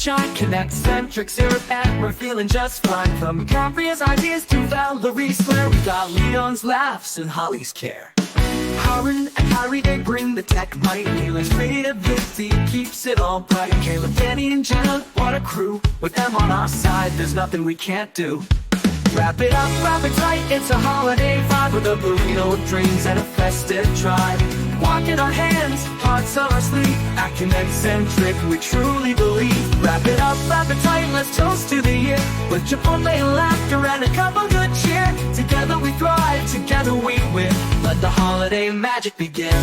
shine, connect Centric syrup, and we're feeling just fine. From Capria's ideas to Valeri's flair, we got Leon's laughs and Holly's care. Hiren and Hari, they bring the tech might. Lealin's creativity keeps it all bright. Caleb, Danny, and Jēnna, what a crew. With them on our side, there's nothing we can't do. Wrap it up, wrap it tight, it's a holiday vibe with a burrito of dreams and a festive tribe. Walk in our hands, hearts on our sleeve, acting eccentric, we truly believe. Wrap it up, wrap it tight, let's toast to the year with Chipotle and laughter and a cup of good cheer. Together we thrive, together we win. Let the holiday magic begin.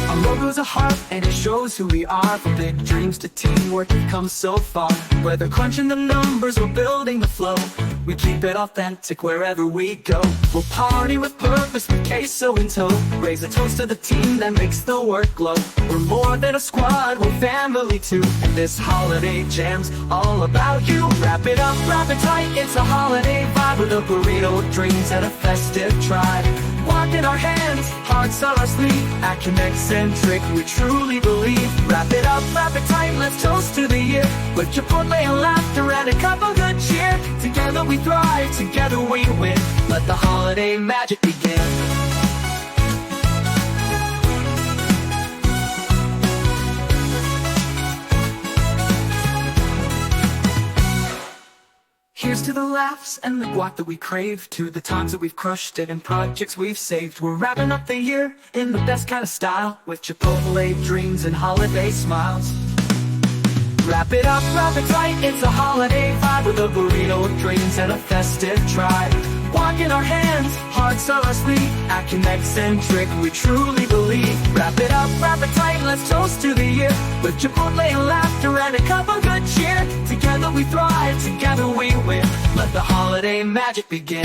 Our logo's a heart and it shows who we are. From big dreams to teamwork, we've come so far. Whether crunching the numbers or building the flow, we keep it authentic wherever we go. We'll party with purpose with queso in tow. Raise a toast to the team that makes the work glow. We're more than a squad, we're family too. And this holiday jam's all about you. Wrap it up, wrap it tight, it's a holiday vibe with a burrito of dreams and a festive tribe. Walk in our hands, hearts on our sleeve, acting eccentric, we truly believe. Wrap it up, wrap it tight, let's toast to the year with Chipotle and laughter and a cup of good cheer. Together we thrive, together we win. Let the holiday magic begin. Here's to the laughs and the guac that we crave, to the times that we've crushed it and projects we've saved. We're wrapping up the year in the best kind of style with Chipotle dreams and holiday smiles. Wrap it up, wrap it tight, it's a holiday vibe with a burrito of dreams and a festive tribe. Walk in our hands, hearts on our sleeve, acting eccentric, we truly believe. Wrap it up, wrap it tight, let's toast to the year with Chipotle and laughter and a cup of good cheer. Together we thrive, together we win. Let the holiday magic begin.